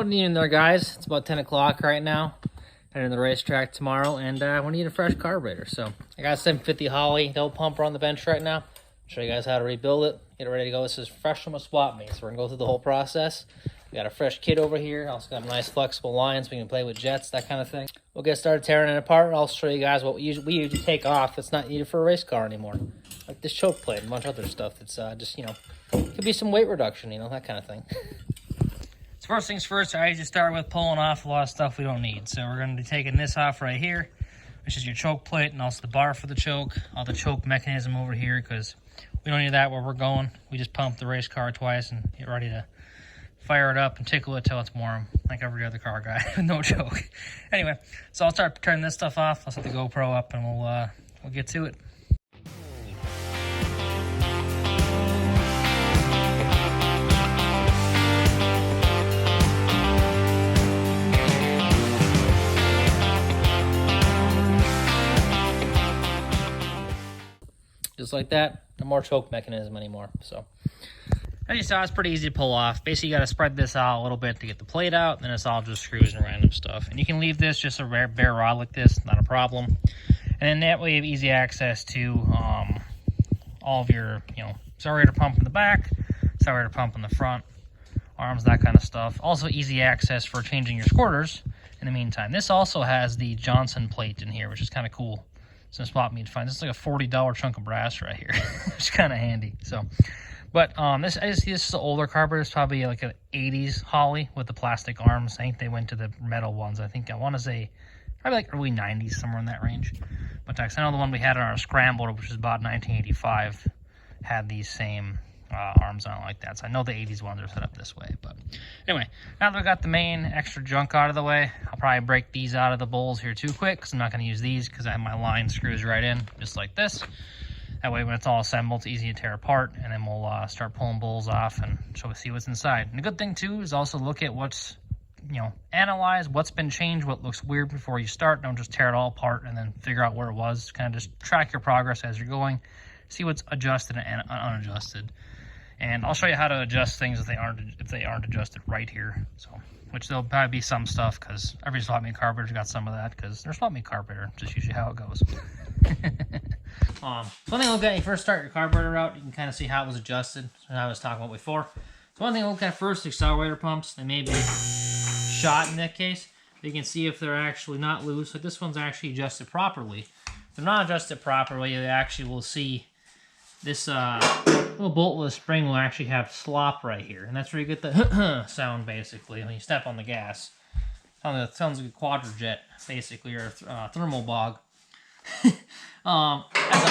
What evening there, guys? It's about 10 o'clock right now. Heading to the racetrack tomorrow, and we need a fresh carburetor. So I got a 750 Holley double pumper on the bench right now. Show you guys how to rebuild it, get it ready to go. This is fresh from a swap meet, so we're gonna go through the whole process. We got a fresh kit over here. Also got nice flexible lines. We can play with jets, that kind of thing. We'll get started tearing it apart. I'll show you guys what we usually take off that's not needed for a race car anymore, like this choke plate and a bunch of other stuff that's just, you know, could be some weight reduction, you know, that kind of thing. So first things first, I usually start with pulling off a lot of stuff we don't need. So we're going to be taking this off right here, which is your choke plate and also the bar for the choke, all the choke mechanism over here, because we don't need that where we're going. We just pump the race car twice and get ready to fire it up and tickle it till it's warm, like every other car guy with no choke. Anyway, so I'll start turning this stuff off. I'll set the GoPro up and we'll get to it. Just like that, no more choke mechanism anymore. So as you saw, it's pretty easy to pull off. Basically, you got to spread this out a little bit to get the plate out, and then it's all just screws and random stuff. And you can leave this just a bare rod like this, not a problem. And then that way you have easy access to all of your, you know, accelerator pump in the back, accelerator pump in the front, arms, that kind of stuff. Also easy access for changing your squirters in the meantime. This also has the Johnson plate in here, which is kind of cool. Some spot meat find. This is like a $40 chunk of brass right here. It's kind of handy. So, but this is an older carburetor. It's probably like an 80s Holley with the plastic arms. I think they went to the metal ones. I want to say probably like early 90s, somewhere in that range. But I know the one we had on our Scrambler, which was about 1985, had these same arms on it like that. So I know the 80s ones are set up this way. But anyway, now that we got the main extra junk out of the way, I'll probably break these out of the bowls here too quick, because I'm not going to use these because I have my line screws right in, just like this. That way when it's all assembled, it's easy to tear apart, and then we'll start pulling bowls off and see what's inside. And the good thing too is also look at what's, you know, analyze what's been changed, what looks weird before you start. Don't just tear it all apart and then figure out where it was. Kind of just track your progress as you're going, see what's adjusted and unadjusted. And I'll show you how to adjust things if they aren't adjusted right here. So, which there'll probably be some stuff, because every swap meet carburetor's got some of that, because they're swap meet carburetor, just usually how it goes. One thing to look at when you first start your carburetor out, you can kind of see how it was adjusted, and I was talking about before. So one thing to look at first, accelerator pumps. They may be shot in that case. You can see if they're actually not loose. Like this one's actually adjusted properly. If they're not adjusted properly, you actually will see this little bolt with a spring will actually have slop right here, and that's where you get the sound, basically, when you step on the gas. It sounds like a quadrajet, basically, or a thermal bog. As a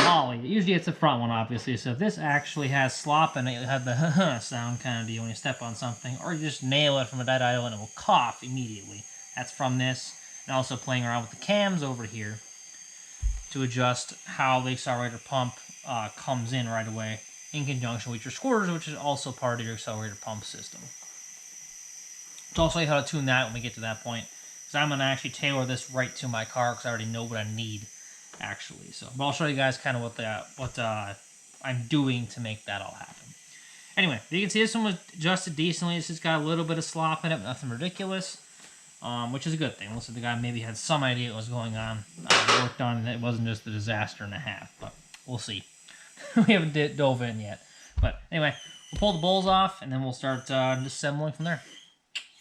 Holley, usually it's the front one, obviously, so if this actually has slop in it, you'll have the sound kind of deal when you step on something, or you just nail it from a dead idle and it will cough immediately. That's from this, and also playing around with the cams over here to adjust how the accelerator pump comes in right away in conjunction with your squirters, which is also part of your accelerator pump system. So I'll show you how to tune that when we get to that point, because I'm going to actually tailor this right to my car, because I already know what I need, actually. So, but I'll show you guys kind of what I'm doing to make that all happen. Anyway, you can see this one was adjusted decently. This has got a little bit of slop in it, but nothing ridiculous. Which is a good thing. Looks like the guy maybe had some idea what was going on, worked on, and it wasn't just a disaster and a half, but we'll see. We haven't dove in yet. But anyway, we'll pull the bowls off, and then we'll start disassembling from there.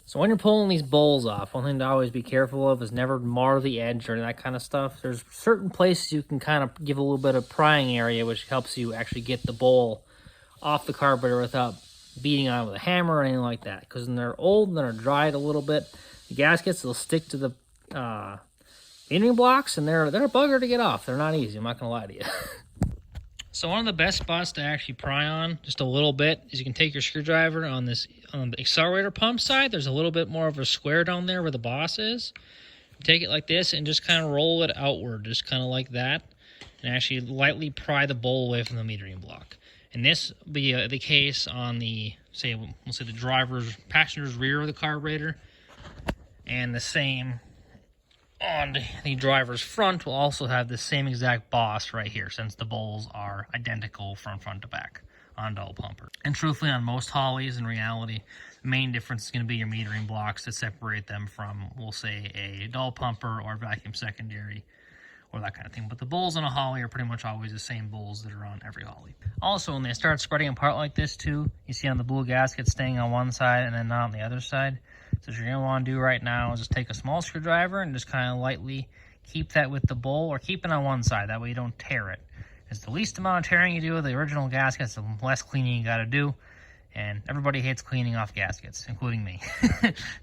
So when you're pulling these bowls off, one thing to always be careful of is never mar the edge or that kind of stuff. There's certain places you can kind of give a little bit of prying area, which helps you actually get the bowl off the carburetor without beating on it with a hammer or anything like that. Because when they're old and they're dried a little bit, the gaskets will stick to the entering blocks, and they're a bugger to get off. They're not easy, I'm not going to lie to you. So one of the best spots to actually pry on, just a little bit, is you can take your screwdriver on the accelerator pump side. There's a little bit more of a square down there where the boss is. Take it like this and just kind of roll it outward, just kind of like that, and actually lightly pry the bowl away from the metering block. And this will be the case on the, we'll say the passenger's rear of the carburetor, and the same on the driver's front will also have the same exact boss right here, since the bowls are identical from front to back. on dull pumper. And truthfully, on most Holleys, in reality, the main difference is going to be your metering blocks that separate them from, we'll say, a dull pumper or vacuum secondary or that kind of thing. But the bowls on a Holley are pretty much always the same bowls that are on every Holley. Also, when they start spreading apart like this too, you see on the blue gasket staying on one side and then not on the other side. So what you're going to want to do right now is just take a small screwdriver and just kind of lightly keep that with the bowl, or keep it on one side. That way you don't tear it. It's the least amount of tearing you do with the original gaskets, the less cleaning you got to do. And everybody hates cleaning off gaskets, including me.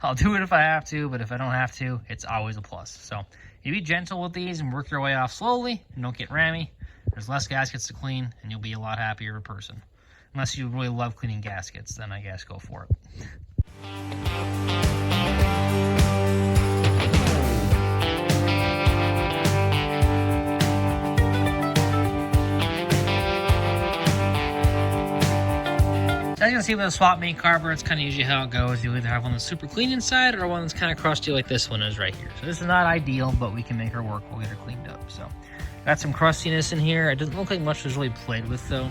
I'll do it if I have to, but if I don't have to, it's always a plus. So you be gentle with these and work your way off slowly and don't get rammy. There's less gaskets to clean and you'll be a lot happier of a person. Unless you really love cleaning gaskets, then I guess go for it. So as you can see with a swap meet carburetor, it's kind of usually how it goes. You either have one that's super clean inside or one that's kind of crusty like this one is right here. So this is not ideal, but we can make her work. We'll get her cleaned up. So got some crustiness in here. It doesn't look like much was really played with though.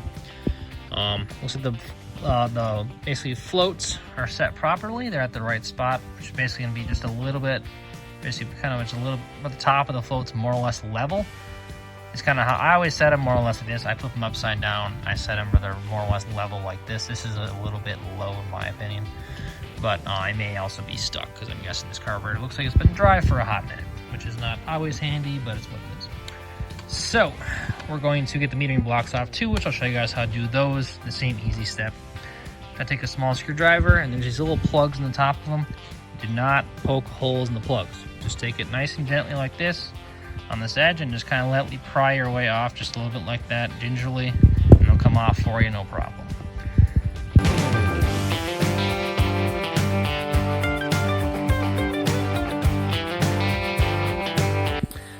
Looks like the basically floats are set properly. They're at the right spot, which is basically going to be just a little bit, basically kind of just a little, at the top of the float's more or less level. It's kind of how I always set them, more or less like this. I flip them upside down. I set them where they're more or less level like this. This is a little bit low in my opinion, but I may also be stuck because I'm guessing this carburetor looks like it's been dry for a hot minute, which is not always handy, but it's what it is. So we're going to get the metering blocks off too, which I'll show you guys how to do those. The same easy step. I take a small screwdriver and there's these little plugs on the top of them. Do not poke holes in the plugs. Just take it nice and gently like this on this edge and just kind of lightly pry your way off just a little bit like that, gingerly, and they'll come off for you, no problem.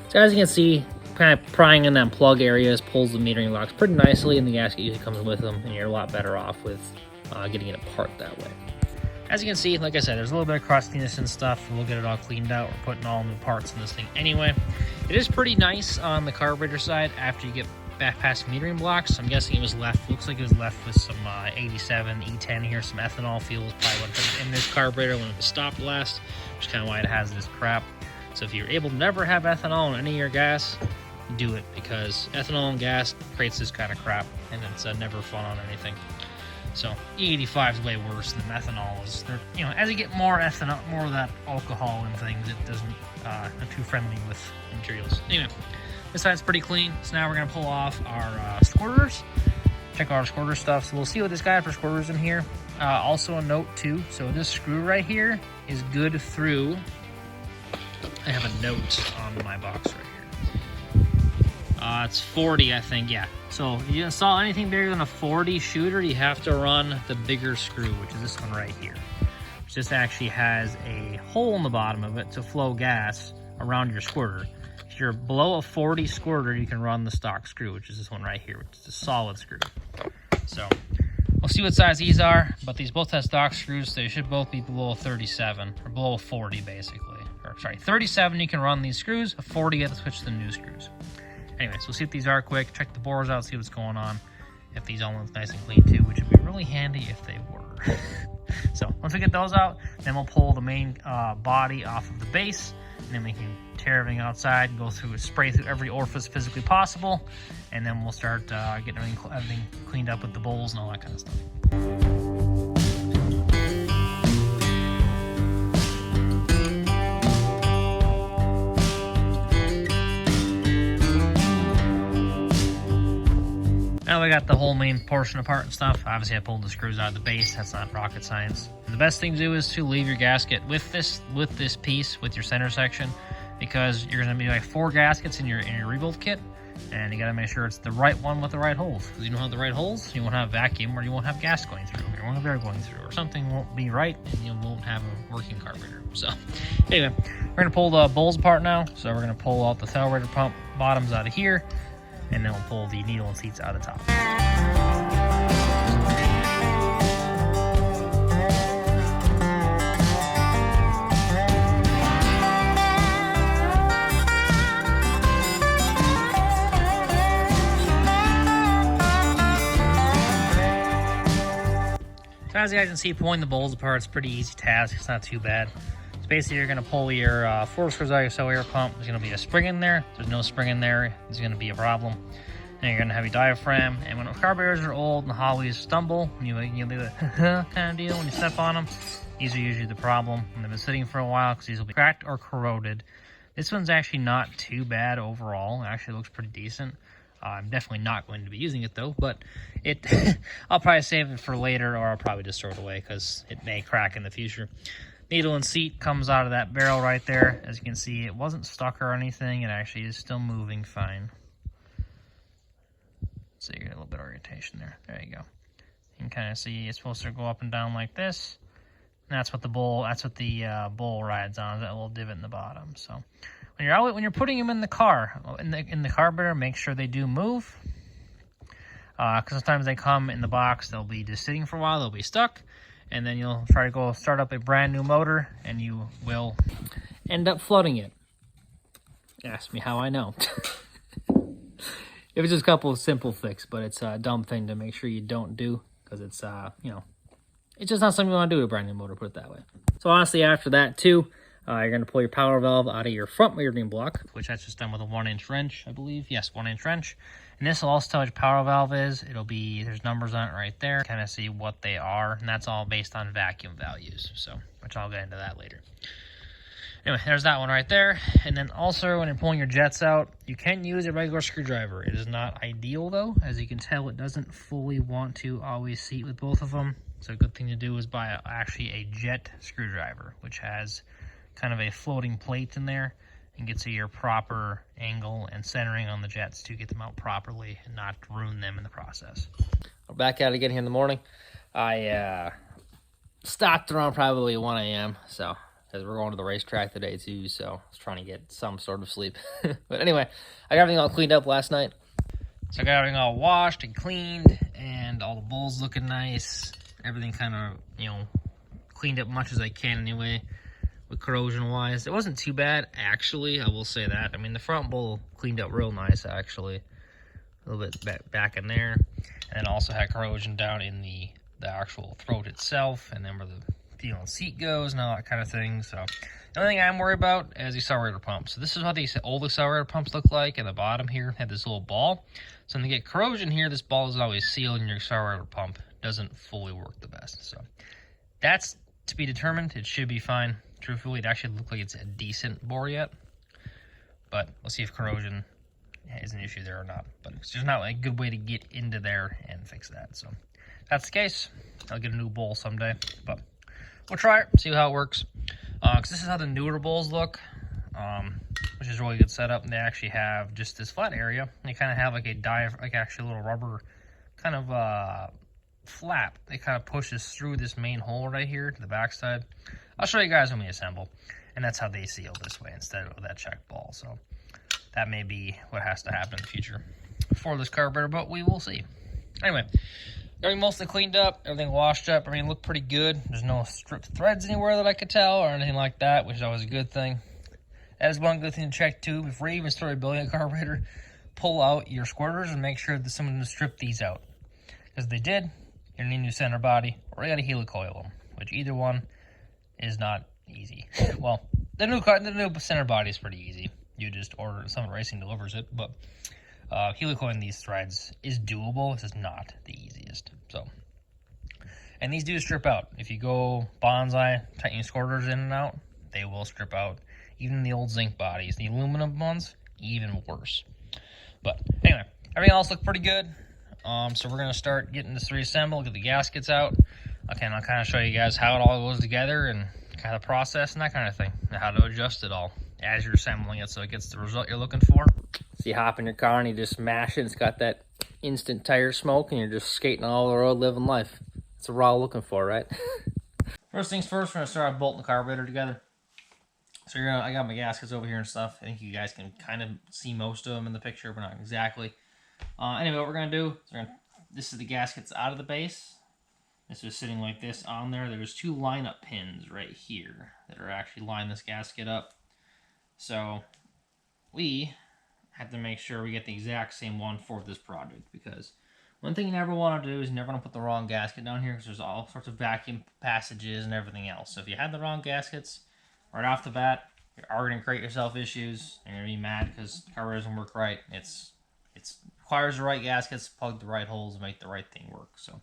So as you can see, kind of prying in that plug areas pulls the metering blocks pretty nicely, and the gasket usually comes with them, and you're a lot better off with getting it apart that way. As you can see, like I said, there's a little bit of crustiness and stuff. We'll get it all cleaned out. We're putting all new parts in this thing anyway. It is pretty nice on the carburetor side after you get back past metering blocks. I'm guessing it was left, looks like it was left with some 87 E10 here, some ethanol fuel. Probably what in this carburetor when it was stopped last, which is kind of why it has this crap. So if you're able to never have ethanol in any of your gas, do it, because ethanol and gas creates this kind of crap, and it's never fun on anything. So E85 is way worse than methanol is. You know, as you get more ethanol, more of that alcohol and things, it doesn't not too friendly with materials. Anyway, this side's pretty clean. So now we're gonna pull off our squirters. Check out our squirter stuff. So we'll see what this guy for squirters in here. Also a note too. So this screw right here is good through. I have a note on my box right here. It's 40, I think, yeah. So if you install anything bigger than a 40 shooter, you have to run the bigger screw, which is this one right here. Which just actually has a hole in the bottom of it to flow gas around your squirter. If you're below a 40 squirter, you can run the stock screw, which is this one right here, which is a solid screw. So we'll see what size these are, but these both have stock screws, so they should both be below a 37, or below a 40 basically. Or sorry, 37 you can run these screws, a 40 you have to switch to the new screws. Anyway, so we'll see if these are quick, check the bores out, see what's going on. If these all look nice and clean too, which would be really handy if they were. So once we get those out, then we'll pull the main body off of the base, and then we can tear everything outside and go through, spray through every orifice physically possible, and then we'll start getting everything cleaned up with the bowls and all that kind of stuff. Now we got the whole main portion apart and stuff. Obviously I pulled the screws out of the base. That's not rocket science. And the best thing to do is to leave your gasket with this piece, with your center section, because you're gonna be like 4 gaskets in your rebuild kit, and you gotta make sure it's the right one with the right holes. Because you don't have the right holes, you won't have vacuum, or you won't have gas going through, or you won't have air going through, or something won't be right, and you won't have a working carburetor. So anyway, we're gonna pull the bowls apart now. So we're gonna pull out the carburetor pump bottoms out of here, and then we'll pull the needle and seats out of the top. as you guys can see, pulling the bowls apart is a pretty easy task. It's not too bad. So basically, you're going to pull your 4 screws out of your accelerator pump. There's going to be a spring in there. If there's no spring in there, it's going to be a problem. And you're going to have your diaphragm. And when carburetors are old and the Holleys stumble, you do the kind of deal when you step on them. These are usually the problem when they've been sitting for a while, because these will be cracked or corroded. This one's actually not too bad overall. It actually looks pretty decent. I'm definitely not going to be using it though, but I'll probably save it for later, or I'll probably just throw it away because it may crack in the future. Needle and seat comes out of that barrel right there. As you can see, it wasn't stuck or anything. It actually is still moving fine. So you get a little bit of orientation there. There you go. You can kind of see it's supposed to go up and down like this. And that's what the bowl rides on, is that little divot in the bottom. So when you're putting them in the car, in the carburetor, make sure they do move. Because sometimes they come in the box, they'll be just sitting for a while, they'll be stuck, and then you'll try to go start up a brand new motor, and you will end up flooding it. Ask me how I know. It was just a couple of simple fixes, but it's a dumb thing to make sure you don't do, because it's it's just not something you want to do with a brand new motor, put it that way. So honestly, after that too, you're going to pull your power valve out of your front metering block, which that's just done with a 1-inch wrench, I believe. Yes, 1-inch wrench. And this will also tell you what your power valve is. There's numbers on it right there. Kind of see what they are, and that's all based on vacuum values. So, which I'll get into that later. Anyway, there's that one right there. And then also, when you're pulling your jets out, you can use a regular screwdriver. It is not ideal though. As you can tell, it doesn't fully want to always seat with both of them. So a good thing to do is buy actually a jet screwdriver, which has kind of a floating plate in there and gets you your proper angle and centering on the jets to get them out properly and not ruin them in the process. We're back at it again here in the morning. I stopped around probably 1 a.m. So, because we're going to the racetrack today too, so I was trying to get some sort of sleep. But anyway, I got everything all cleaned up last night. So I got everything all washed and cleaned, and all the bowls looking nice. Everything kind of, cleaned up much as I can anyway, with corrosion-wise. It wasn't too bad, actually, I will say that. I mean, the front bowl cleaned up real nice, actually. A little bit back in there. And then also had corrosion down in the actual throat itself, and then where the fuel and seat goes and all that kind of thing. So the only thing I'm worried about is the accelerator pump. So this is what these old accelerator pumps look like. And the bottom here had this little ball. So when you get corrosion here, this ball is always sealed, and your accelerator pump doesn't fully work the best. So that's to be determined. It should be fine. Truthfully, it actually looks like it's a decent bore yet. But we'll see if corrosion is an issue there or not. But it's just not a good way to get into there and fix that. So if that's the case, I'll get a new bowl someday. But we'll try it, see how it works. Because this is how the newer bowls look, which is a really good setup. And they actually have just this flat area. They kind of have like actually a little rubber kind of flap. It kind of pushes through this main hole right here to the backside. I'll show you guys when we assemble. And that's how they seal this way instead of that check ball. So that may be what has to happen in the future for this carburetor, but we will see. Anyway, everything mostly cleaned up, everything washed up. Everything looked pretty good. There's no stripped threads anywhere that I could tell or anything like that, which is always a good thing. That is one good thing to check too. Before you even start building a carburetor, pull out your squirters and make sure that someone stripped these out. Because if they did, you're going to need a new center body, or you got to helicoil them, which either one is not easy. Well, the new center body is pretty easy. You just order it, Summit Racing delivers it, but helicoiling these threads is doable. This is not the easiest. So, and these do strip out. If you go bonsai, tighten your squirters in and out, they will strip out. Even the old zinc bodies, the aluminum ones, even worse. But anyway, everything else looked pretty good. So we're gonna start getting this reassembled, get the gaskets out. Okay, and I'll kind of show you guys how it all goes together and kind of process and that kind of thing, and how to adjust it all as you're assembling it so it gets the result you're looking for. So you hop in your car and you just smash it. It's got that instant tire smoke, and you're just skating all the road, living life. That's what we're all looking for, right? First things first, we're gonna start bolting the carburetor together. So I got my gaskets over here and stuff. I think you guys can kind of see most of them in the picture, but not exactly. Anyway, what we're gonna do is this is the gaskets out of the base. This is sitting like this on there. There's 2 lineup pins right here that are actually lining this gasket up. So we have to make sure we get the exact same one for this project, because One thing you never want to do is you never want to put the wrong gasket down here because there's all sorts of vacuum passages and everything else. So if you had the wrong gaskets right off the bat, you are going to create yourself issues. You're going to be mad because the carburetor doesn't work right. It requires the right gaskets, plug the right holes, and make the right thing work. So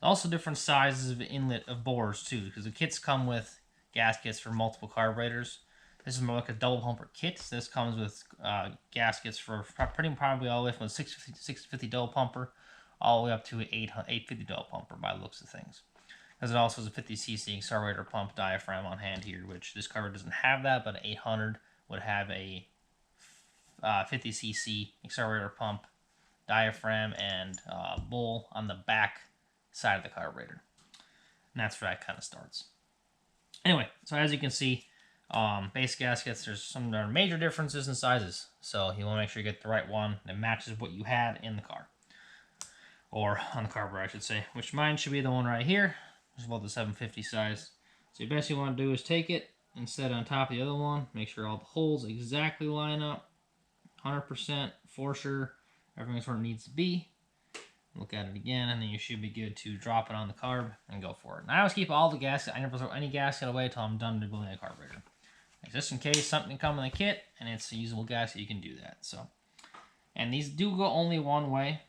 also different sizes of inlet of bores too, because the kits come with gaskets for multiple carburetors. This is more like a double pumper kit. So this comes with gaskets for probably all the way from a 650 double pumper all the way up to an 850 double pumper by the looks of things. Because it also has a 50cc accelerator pump diaphragm on hand here, which this carburetor doesn't have that, but an 800 would have a 50cc accelerator pump diaphragm and bowl on the back side of the carburetor. And that's where that kind of starts. Anyway, so as you can see, base gaskets, there's some major differences in sizes. So you want to make sure you get the right one that matches what you had in the car. Or on the carburetor, I should say. Which mine should be the one right here. It's about the 750 size. So the best you want to do is take it and set it on top of the other one. Make sure all the holes exactly line up. 100% for sure. Everything's where it needs to be. Look at it again, and then you should be good to drop it on the carb and go for it. And I always keep all the gasket. I never throw any gasket away until I'm done building the carburetor. Just in case something comes in the kit and it's a usable gasket, you can do that. So, and these do go only one way.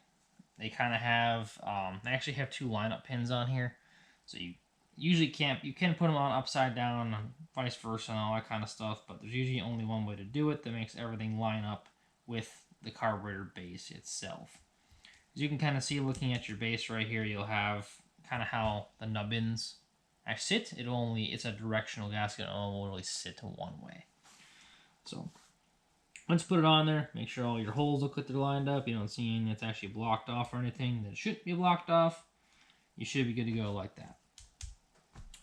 They kind of have, they actually have 2 lineup pins on here. So you usually can't, you can put them on upside down and vice versa and all that kind of stuff. But there's usually only one way to do it that makes everything line up with the carburetor base itself. As you can kind of see looking at your base right here, you'll have kind of how the nubbins sit. It's a directional gasket. It will really sit one way. So once you put it on there, make sure all your holes look like they're lined up. You don't see anything that's actually blocked off or anything that shouldn't be blocked off. You should be good to go like that.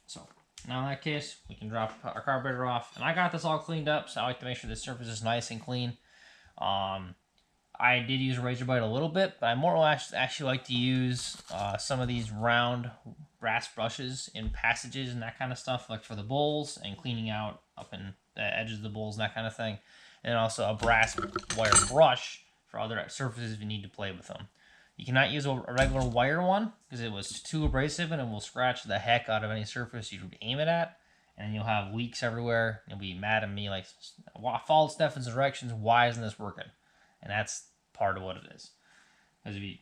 So now in that case, we can drop our carburetor off. And I got this all cleaned up, so I like to make sure the surface is nice and clean. I did use a razor blade a little bit, but I more or less actually like to use some of these round brass brushes in passages and that kind of stuff, like for the bowls and cleaning out up in the edges of the bowls and that kind of thing. And also a brass wire brush for other surfaces if you need to play with them. You cannot use a regular wire one because it was too abrasive and it will scratch the heck out of any surface you aim it at. And you'll have leaks everywhere. You'll be mad at me like, followed Stefan's directions, why isn't this working? And that's part of what it is. Because if you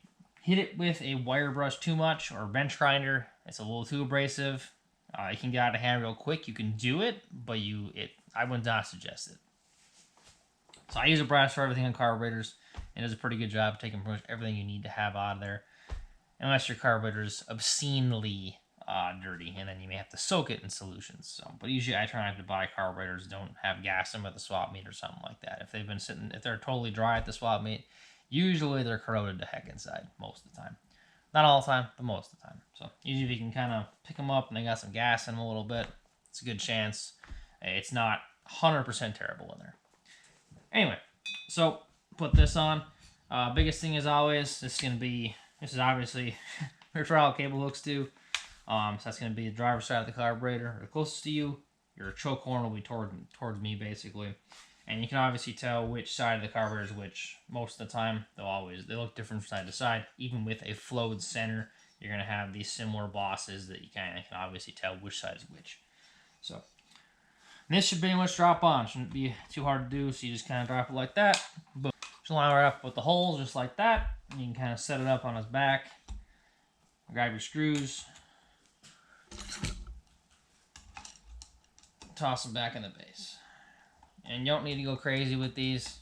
hit it with a wire brush too much or a bench grinder, it's a little too abrasive. It can get out of hand real quick. You can do it, but I would not suggest it. So I use a brass for everything on carburetors. It does a pretty good job of taking pretty much everything you need to have out of there. Unless your carburetor is obscenely dirty, and then you may have to soak it in solutions. So, but usually I try not to buy carburetors that don't have gas in them at the swap meet or something like that. If they're totally dry at the swap meet, usually they're corroded to heck inside most of the time. Not all the time, but most of the time. So usually if you can kind of pick them up and they got some gas in them a little bit, it's a good chance. It's not 100% terrible in there. Anyway, so put this on. Biggest thing as always, this is obviously where trial cable hooks to. So that's going to be the driver's side of the carburetor, or closest to you. Your choke horn will be towards me, basically. And you can obviously tell which side of the carburetor is which. Most of the time, they look different from side to side. Even with a flowed center, you're going to have these similar bosses that you can obviously tell which side is which. So, and this should pretty much drop on. Shouldn't be too hard to do, so you just kind of drop it like that. Boom. Just line it up with the holes, just like that. And you can kind of set it up on his back. Grab your screws. Toss them back in the base. And you don't need to go crazy with these.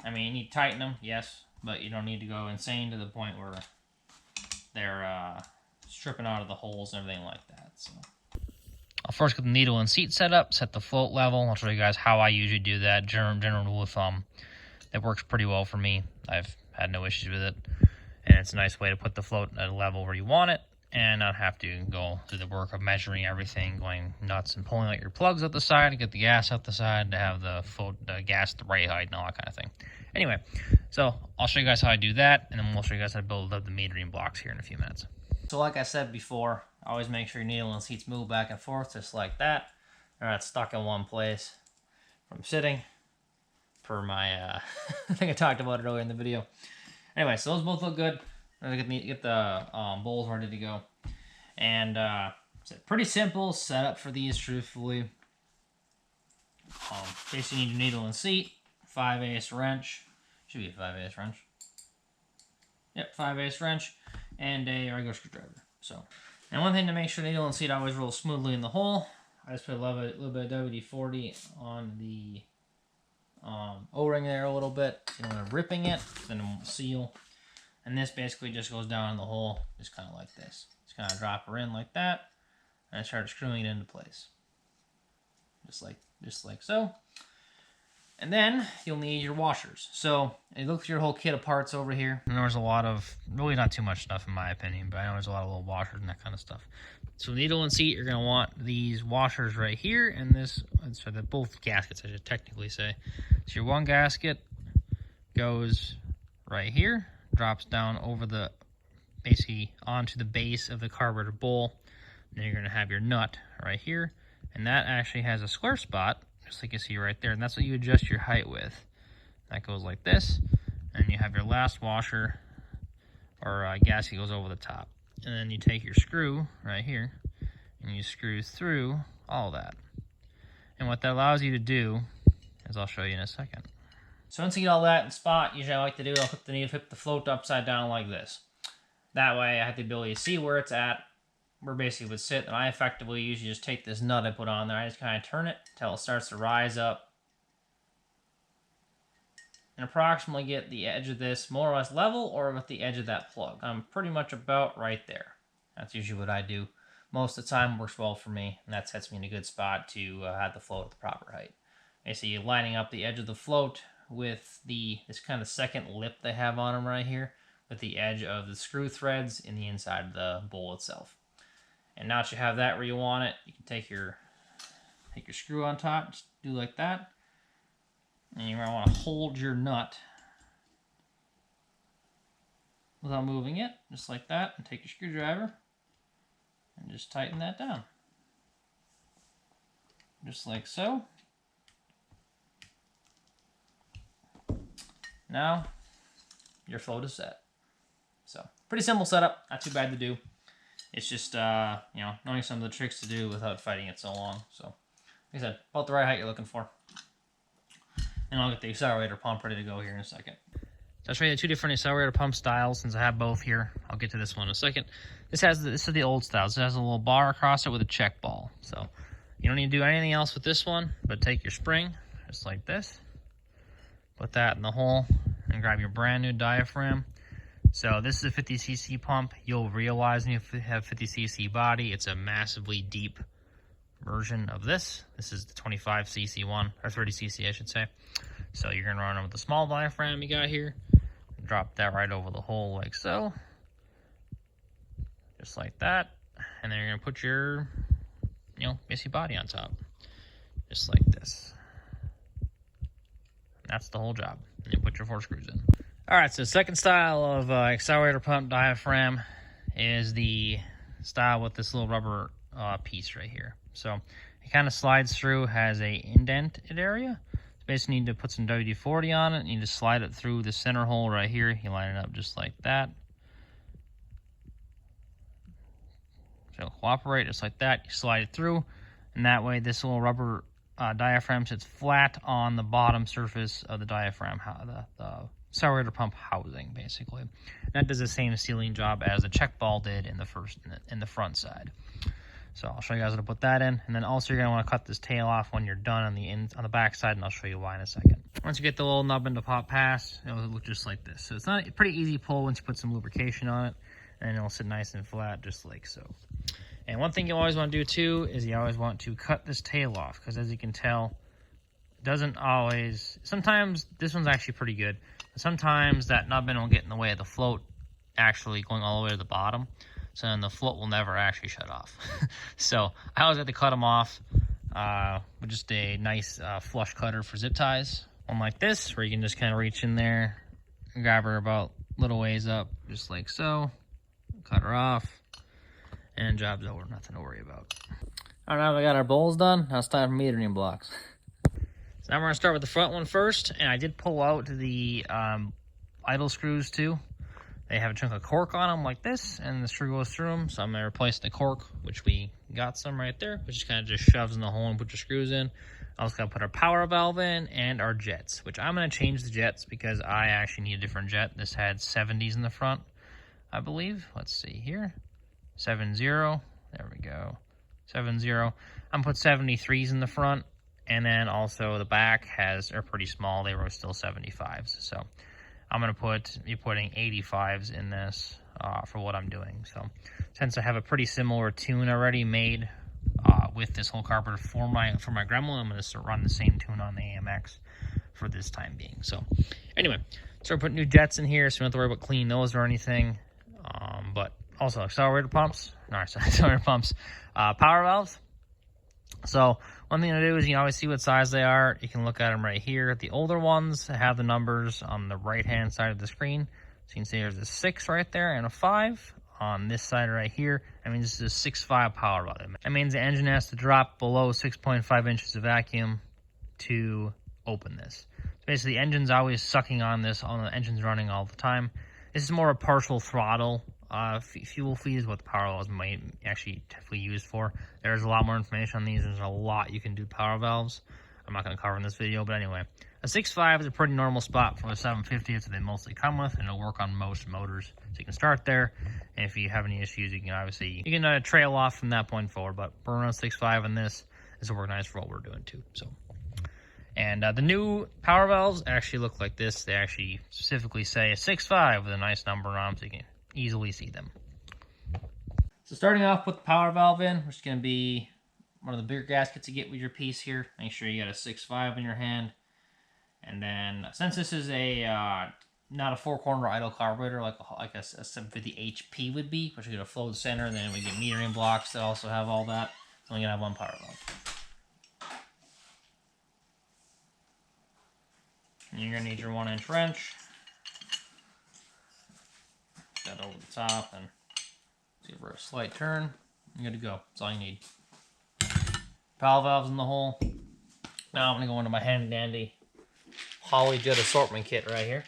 I mean, you need to tighten them, yes, but you don't need to go insane to the point where they're stripping out of the holes and everything like that. So I'll first get the needle and seat set up, set the float level. I'll show you guys how I usually do that. General rule of thumb. That works pretty well for me. I've had no issues with it. And it's a nice way to put the float at a level where you want it and not have to go through the work of measuring everything, going nuts and pulling out your plugs out the side to get the gas out the side to have the gas the right height and all that kind of thing. Anyway, so I'll show you guys how I do that, and then we'll show you guys how to build up the metering blocks here in a few minutes. So like I said before, always make sure your needle and seats move back and forth just like that. They're not stuck in one place from sitting. Per my, I think I talked about it earlier in the video. Anyway, so those both look good. get the bowls ready to go. And it's a pretty simple setup for these, truthfully. Basically, you need your needle and seat, 5/8 wrench. Should be a 5/8 wrench. Yep, 5/8 wrench, and a regular screwdriver. So, and one thing to make sure the needle and seat always roll smoothly in the hole, I just put a little bit of WD-40 on the O-ring there a little bit. You don't want to ripping it, then it won't seal. And this basically just goes down in the hole, just kind of like this. Just kind of drop her in like that, and I start screwing it into place, just like so. And then you'll need your washers. So you look at your whole kit of parts over here, and there's a lot of, really not too much stuff in my opinion, but I know there's a lot of little washers and that kind of stuff. So needle and seat, you're gonna want these washers right here, and this, so that both gaskets, I should technically say. So your one gasket goes right here, drops down over the, basically onto the base of the carburetor bowl. And then you're gonna have your nut right here, and that actually has a square spot, just like you see right there, and that's what you adjust your height with. That goes like this, and you have your last washer, or gasket goes over the top. And then you take your screw right here, and you screw through all that. And what that allows you to do, as I'll show you in a second. So once you get all that in spot, usually I like to do, I'll flip the float upside down like this. That way I have the ability to see where it's at, where basically it would sit, and I effectively usually just take this nut I put on there, I just kind of turn it until it starts to rise up, and approximately get the edge of this more or less level, or with the edge of that plug. I'm pretty much about right there. That's usually what I do. Most of the time works well for me, and that sets me in a good spot to have the float at the proper height. Basically, you're lining up the edge of the float with this kind of second lip they have on them right here, with the edge of the screw threads in the inside of the bowl itself. And now that you have that where you want it, you can take your screw on top, just do like that. And you might want to hold your nut without moving it, just like that, and take your screwdriver and just tighten that down. Just like so. Now, your float is set. So, pretty simple setup, not too bad to do. It's just, knowing some of the tricks to do without fighting it so long. So, like I said, about the right height you're looking for. And I'll get the accelerator pump ready to go here in a second. So I'll show you the two different accelerator pump styles since I have both here. I'll get to this one in a second. This is the old style. This has a little bar across it with a check ball. So you don't need to do anything else with this one, but take your spring, just like this. Put that in the hole and grab your brand new diaphragm. So this is a 50cc pump. You'll realize when you have 50cc body, it's a massively deep version of this. This is the 25cc one, or 30cc I should say. So you're gonna run with the small diaphragm you got here, drop that right over the hole like so, just like that, and then you're gonna put your, basically body on top, just like this. That's the whole job. And you put your 4 screws in. All right, so the second style of accelerator pump diaphragm is the style with this little rubber piece right here. So it kind of slides through, has a indented area. So basically you need to put some WD-40 on it, and you just slide it through the center hole right here. You line it up just like that. So it'll cooperate just like that. You slide it through, and that way this little rubber diaphragm sits flat on the bottom surface of the diaphragm, the accelerator pump housing, basically. And that does the same sealing job as the check ball did in the front side. So I'll show you guys how to put that in, and then also you're gonna want to cut this tail off when you're done on the back side, and I'll show you why in a second. Once you get the little nubbin to pop past, it'll look just like this. So it's not a pretty easy pull once you put some lubrication on it, and it'll sit nice and flat, just like so. And one thing you always want to do too is you always want to cut this tail off, because as you can tell, it doesn't always. Sometimes this one's actually pretty good. Sometimes that nubbin will get in the way of the float actually going all the way to the bottom. So then the float will never actually shut off. So I always have to cut them off with just a nice flush cutter for zip ties. One like this, where you can just kind of reach in there and grab her about little ways up, just like so. Cut her off, and job's over. Nothing to worry about. All right, now we got our bowls done. Now it's time for metering blocks. So now we're gonna start with the front one first, and I did pull out the idle screws too. They have a chunk of cork on them like this, and the screw goes through them. So I'm going to replace the cork, which we got some right there, which just kind of just shoves in the hole and put your screws in. I also got to put our power valve in and our jets, which I'm going to change the jets because I actually need a different jet. This had 70s in the front, I believe. Let's see here. 70. There we go. 70. I'm going to put 73s in the front. And then also the back are pretty small. They were still 75s. So I'm going to be putting 85s in this for what I'm doing. So since I have a pretty similar tune already made with this whole carburetor for my Gremlin, I'm going to run the same tune on the AMX for this time being. So anyway, so we're putting new jets in here, so we don't have to worry about cleaning those or anything. But also accelerator pumps, power valves. So one thing to do is you can always see what size they are. You can look at them right here. The older ones have the numbers on the right-hand side of the screen. So you can see there's a 6 right there and a 5 on this side right here. I mean, this is a 6.5 power valve. That means the engine has to drop below 6.5 inches of vacuum to open this. So basically, the engine's always sucking on this. All the engine's running all the time. This is more a partial throttle fuel feed is what the power valves might actually typically used for. There's a lot more information on these. There's a lot you can do power valves. I'm not going to cover in this video, but anyway, a 6.5 is a pretty normal spot for a 750. That's what they mostly come with, and it'll work on most motors. So you can start there, and if you have any issues, you can trail off from that point forward. But we're around 6.5 in this is organized for what we're doing too. So, and the new power valves actually look like this. They actually specifically say a 6.5 with a nice number on them, so you can easily see them. So starting off with the power valve in, which is going to be one of the bigger gaskets you get with your piece here. Make sure you got a 6.5 in your hand. And then, since this is a not a 4-corner idle carburetor like a 750 HP would be, which is going to flow the center, and then we get metering blocks that also have all that. So only going to have one power valve. And you're going to need your 1-inch wrench. That over the top and give her a slight turn. You're good to go. That's all you need. Power valves in the hole. Now I'm going to go into my handy dandy Holley jet assortment kit right here.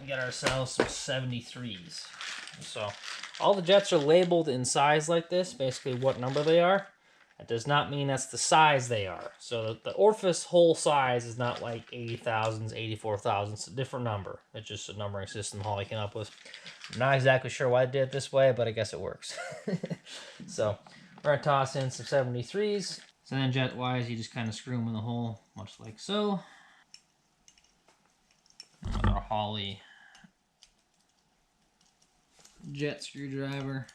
We get ourselves some 73s. So all the jets are labeled in size like this, basically what number they are. That does not mean that's the size they are. So the orifice hole size is not like 80,000s, 84,000s. It's a different number. It's just a numbering system Holley came up with. I'm not exactly sure why I did it this way, but I guess it works. So we're going to toss in some 73s. So then jet-wise, you just kind of screw them in the hole, much like so. And with our Holley jet screwdriver.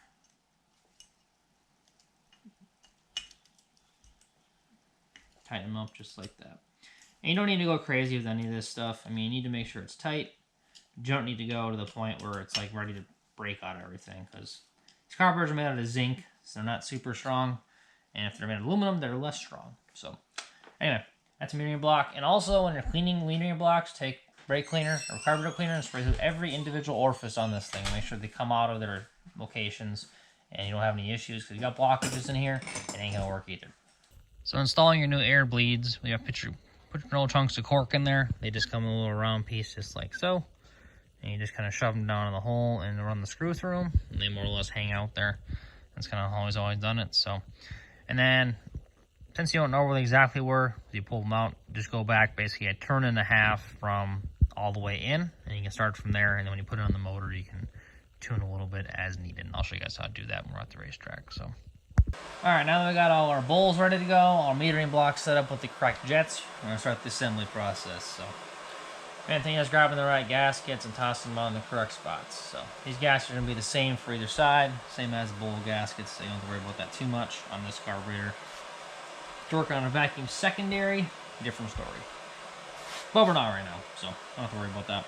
Tighten them up just like that. And you don't need to go crazy with any of this stuff. I mean, you need to make sure it's tight. You don't need to go to the point where it's like ready to break out everything, because these carburetors are made out of zinc, so they're not super strong. And if they're made of aluminum, they're less strong. So anyway, that's a metering block. And also, when you're cleaning metering blocks, take brake cleaner or carburetor cleaner and spray through every individual orifice on this thing. Make sure they come out of their locations and you don't have any issues, because you got blockages in here, it ain't gonna work either. So installing your new air bleeds, we have put your little chunks of cork in there. They just come in a little round piece just like so. And you just kind of shove them down in the hole and run the screw through them. And they more or less hang out there. That's kind of always done it. So, and then since you don't know really exactly where you pull them out, just go back basically a turn and a half from all the way in. And you can start from there. And then when you put it on the motor, you can tune a little bit as needed. And I'll show you guys how to do that when we're at the racetrack. So. Alright, now that we got all our bowls ready to go, our metering blocks set up with the correct jets, we're going to start the assembly process. So, main thing is grabbing the right gaskets and tossing them on the correct spots. So, these gaskets are going to be the same for either side, same as the bowl gaskets, so you don't have to worry about that too much on this carburetor. To work on a vacuum secondary, different story. But we're not right now, so don't have to worry about that.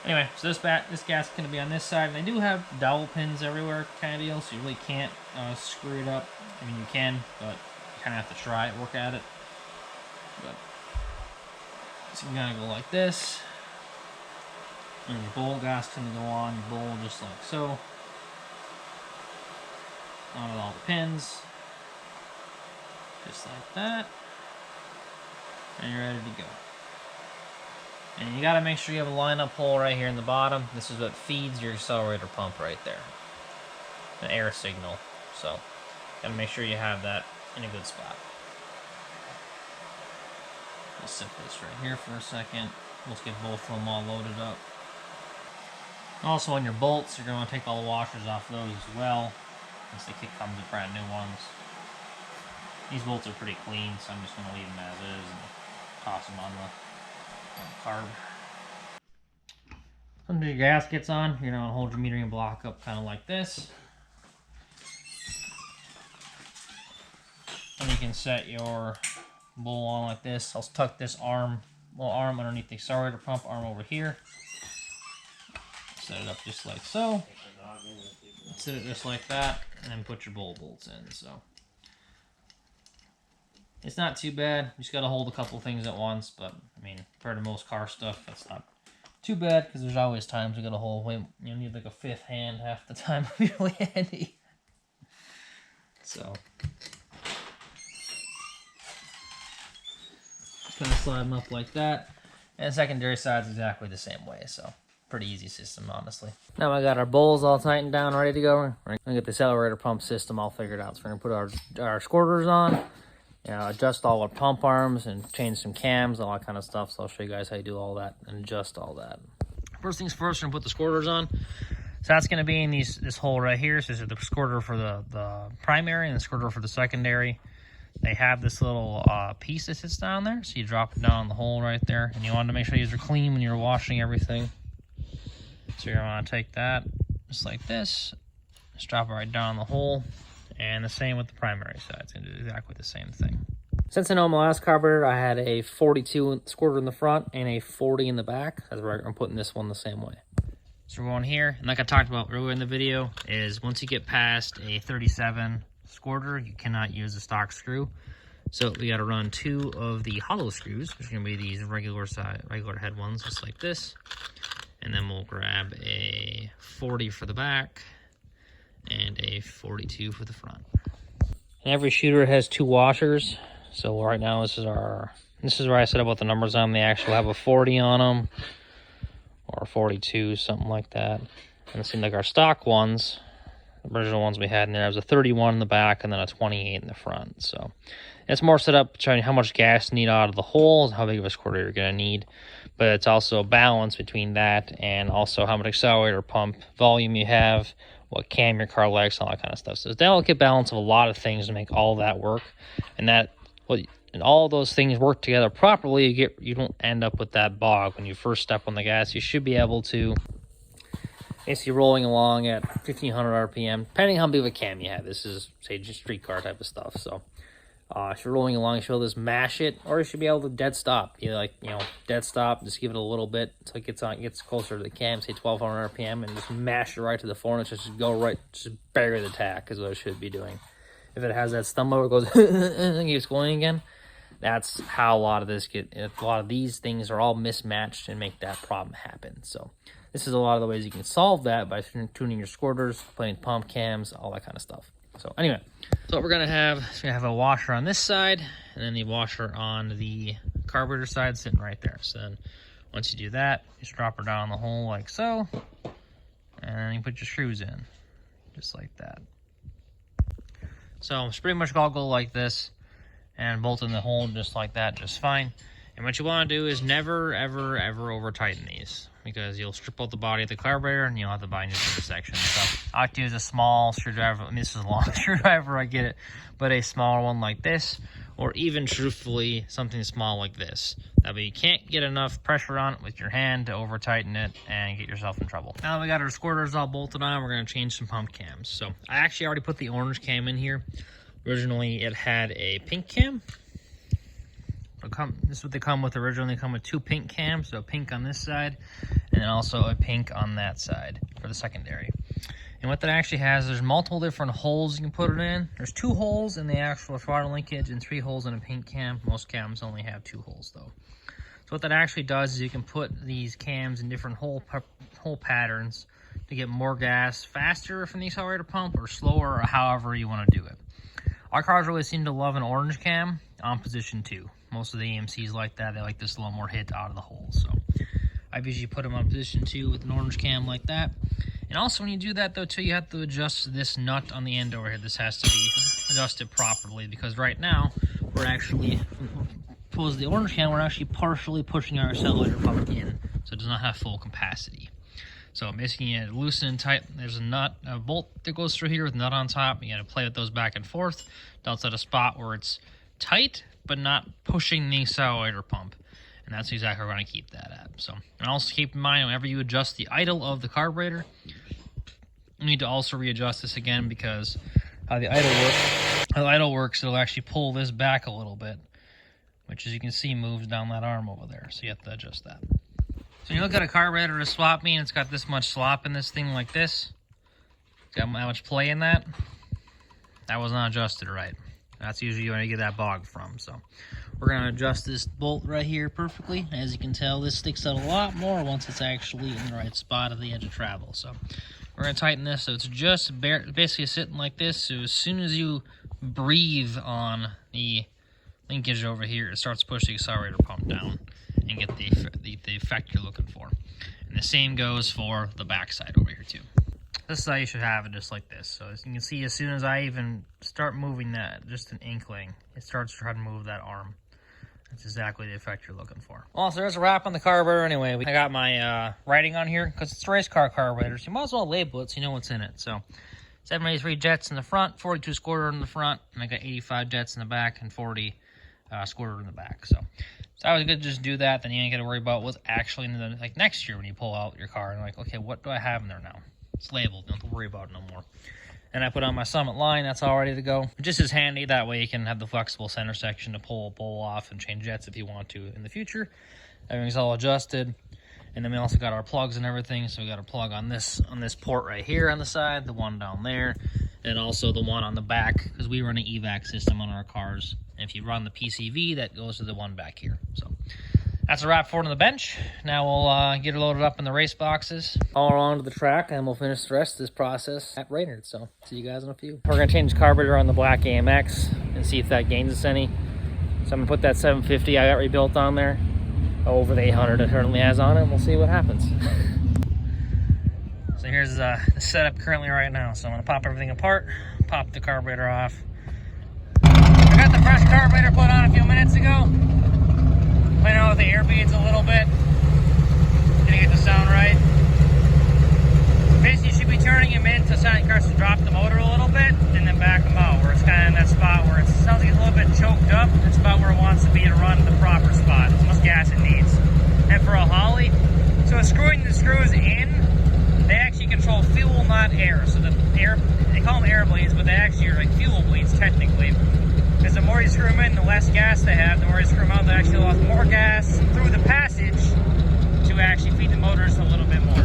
Anyway, so this gasket going to be on this side, and they do have dowel pins everywhere kind of deal, so you really can't screw it up. I mean, you can, but you kind of have to try it, work at it. But, so you gotta go like this. And your bowl gasket going to go on your bowl just like so. On with all the pins. Just like that. And you're ready to go. And you gotta make sure you have a line-up hole right here in the bottom. This is what feeds your accelerator pump right there. An air signal. So, gotta make sure you have that in a good spot. Let's set this right here for a second. Let's get both of them all loaded up. Also on your bolts, you're gonna want to take all the washers off those as well, since the kit comes with brand new ones. These bolts are pretty clean, so I'm just gonna leave them as is and toss them on the carb. Once your gasket's on, you're gonna hold your metering block up kind of like this. And you can set your bowl on like this. I'll tuck this little arm underneath the accelerator pump, arm over here. Set it up just like so. Set it just like that, and then put your bowl bolts in. So it's not too bad. You just gotta hold a couple things at once, but I mean, compared to most car stuff, that's not too bad because there's always times you gotta hold. You need like a fifth hand half the time. It'll be really handy. So kind of slide them up like that, and the secondary side's exactly the same way. So pretty easy system, honestly. Now I got our bowls all tightened down, ready to go. We're gonna get the accelerator pump system all figured out. So we're gonna put our squirters on, you know, adjust all our pump arms and change some cams, all that kind of stuff. So I'll show you guys how you do all that and adjust all that. First things first, we're gonna put the squirters on. So that's gonna be in this hole right here. So this is the squirter for the primary and the squirter for the secondary. They have this little piece that sits down there, so you drop it down in the hole right there, and you want to make sure these are clean when you're washing everything. So you're going to take that just like this, just drop it right down in the hole, and the same with the primary side. It's going to do exactly the same thing. Since I know my last carburetor, I had a 42 squirter in the front and a 40 in the back. That's where I'm putting this one the same way. So we're going here, and like I talked about earlier in the video, is once you get past a 37 squirter, you cannot use a stock screw. So we got to run 2 of the hollow screws, which are going to be these regular head ones, just like this. And then we'll grab a 40 for the back and a 42 for the front. And every shooter has 2 washers. So right now this is where I said about the numbers on them. They actually have a 40 on them, or a 42, something like that. And it seemed like our stock ones, the original ones we had in there, was a 31 in the back and then a 28 in the front. So it's more set up showing how much gas you need out of the hole, how big of a squirter you're going to need. But it's also a balance between that and also how much accelerator pump volume you have, what cam your car likes, all that kind of stuff. So it's a delicate balance of a lot of things to make all that work. And all those things work together properly, you don't end up with that bog when you first step on the gas. You should be able to basically rolling along at 1500 RPM, depending how big of a cam you have. This is, say, just street car type of stuff. So if you're rolling along, you should be able to just mash it, or you should be able to dead stop. Dead stop, just give it a little bit until it gets closer to the cam, say 1200 RPM, and just mash it right to the floor, and just go right, just bury the tack is what it should be doing. If it has that stumble where it goes and keeps going again, that's how a lot of these things are all mismatched and make that problem happen. So this is a lot of the ways you can solve that by tuning your squirters, putting pump cams, all that kind of stuff. So anyway, so what we're gonna have is we have a washer on this side and then the washer on the carburetor side sitting right there. So then once you do that, just drop her down the hole like so, and then you put your screws in just like that. So it's pretty much all go like this and bolt in the hole just like that, just fine. And what you want to do is never, ever, ever over tighten these, because you'll strip out the body of the carburetor and you'll have to bind it to the section. So I like to use a small screwdriver. I mean, this is a long screwdriver, I get it, but a smaller one like this, or even truthfully, something small like this. That way you can't get enough pressure on it with your hand to over tighten it and get yourself in trouble. Now that we got our squirters all bolted on, we're going to change some pump cams. So I actually already put the orange cam in here. Originally it had a pink cam. This is what they come with originally. They come with 2 pink cams, so pink on this side, and then also a pink on that side for the secondary. And what that actually has, there's multiple different holes you can put it in. There's 2 holes in the actual throttle linkage and 3 holes in a pink cam. Most cams only have 2 holes though. So what that actually does is you can put these cams in different hole patterns to get more gas faster from the accelerator pump, or slower, or however you want to do it. Our cars really seem to love an orange cam on position 2. Most of the AMCs like that. They like this a little more hit out of the hole. So I've usually put them on position 2 with an orange cam like that. And also when you do that though too, you have to adjust this nut on the end over here. This has to be adjusted properly because right now we're actually, opposed to the orange cam, we're actually partially pushing our accelerator pump in. So it does not have full capacity. So basically you loosen and tighten. There's a nut, a bolt that goes through here with a nut on top. You got to play with those back and forth. That's at a spot where it's tight, but not pushing the accelerator pump. And that's exactly where we're going to keep that at. So, and also keep in mind, whenever you adjust the idle of the carburetor, you need to also readjust this again because how the idle works, it'll actually pull this back a little bit, which as you can see moves down that arm over there. So you have to adjust that. So you look at a carburetor to swap me and it's got this much slop in this thing like this. It's got that much play in that. That was not adjusted right. That's usually where you get that bog from. So we're going to adjust this bolt right here perfectly. As you can tell, this sticks out a lot more once it's actually in the right spot at the edge of travel. So we're going to tighten this so it's just basically sitting like this. So as soon as you breathe on the linkage over here, it starts pushing the accelerator pump down and get the effect you're looking for. And the same goes for the backside over here too. This is how you should have it, just like this. So as you can see, as soon as I even start moving that, just an inkling, it starts trying to move that arm. That's exactly the effect you're looking for. Well, so there's a wrap on the carburetor anyway. I got my writing on here because it's a race car carburetor, so you might as well label it so you know what's in it. So 783 jets in the front, 42 squirter in the front, and I got 85 jets in the back and 40 squirter in the back. So I was good to just do that. Then you ain't got to worry about what's actually in the, like next year when you pull out your car and like, okay, what do I have in there now? It's labeled, don't have to worry about it no more. And I put on my Summit line, that's all ready to go. It just is handy, that way you can have the flexible center section to pull off and change jets if you want to in the future. Everything's all adjusted. And then we also got our plugs and everything. So we got a plug on this port right here on the side, the one down there, and also the one on the back, because we run an EVAC system on our cars. And if you run the PCV, that goes to the one back here. So that's a wrap for it on the bench. Now we'll get it loaded up in the race boxes, all around to the track, and we'll finish the rest of this process at Raynard. So see you guys in a few. We're gonna change the carburetor on the black AMX and see if that gains us any. So I'm gonna put that 750 I got rebuilt on there over the 800 it currently has on it, and we'll see what happens. So here's the setup currently right now. So I'm gonna pop everything apart, pop the carburetor off. I got the fresh carburetor put on a few minutes ago. Playing around with the air beads a little bit, getting it to sound right. Basically, you should be turning them in to starts to drop the motor a little bit, and then back them out, where it's kind of in that spot where it sounds like it's a little bit choked up. It's about where it wants to be to run the proper spot. It's how much gas it needs. And for a Holley, so screwing the screws in, they actually control fuel, not air. So the air, they call them air bleeds, but they actually are like fuel bleeds technically. Because the more you screw them in, the less gas they have. The more you screw them out, they actually lost more gas through the passage to actually feed the motors a little bit more.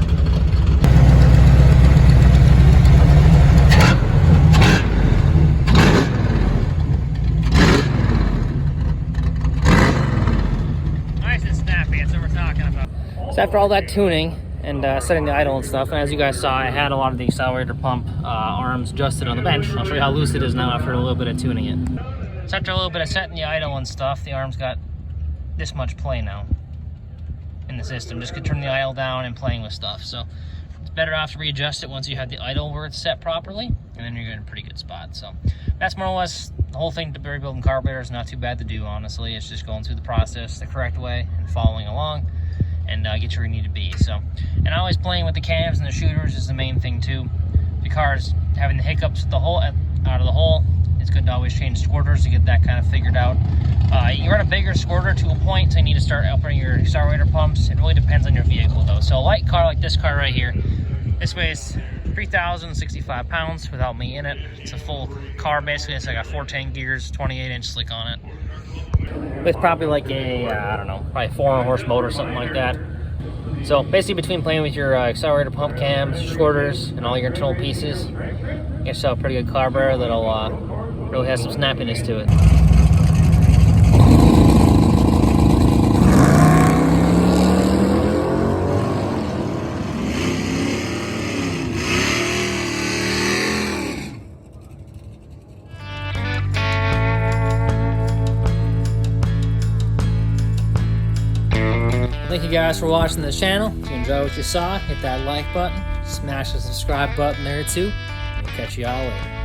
Nice and snappy, that's what we're talking about. So after all that tuning and setting the idle and stuff, and as you guys saw, I had a lot of the accelerator pump arms adjusted on the bench. I'll show you how loose it is now after a little bit of tuning it. So after a little bit of setting the idle and stuff, the arm's got this much play now in the system. Just could turn the idle down and playing with stuff. So it's better off to readjust it once you have the idle where it's set properly, and then you're in a pretty good spot. So that's more or less the whole thing to rebuilding carburetor. Is not too bad to do, honestly. It's just going through the process the correct way and following along and get where you need to be. So, and always playing with the cams and the shooters is the main thing too. The car's having the hiccups out of the hole. It's good to always change squirters to get that kind of figured out. You run a bigger squirter to a point, so you need to start upping your accelerator pumps. It really depends on your vehicle though. So a light car like this car right here, this weighs 3,065 pounds without me in it. It's a full car basically. It's like a 410 gears, 28-inch slick on it. With probably like a, I don't know, probably 400 horse motor or something like that. So basically between playing with your accelerator pump cams, squirters, and all your internal pieces, get yourself a pretty good carburetor that'll really has some snappiness to it. Thank you guys for watching the channel. If you enjoyed what you saw, hit that like button, smash the subscribe button there too. We'll catch you all later.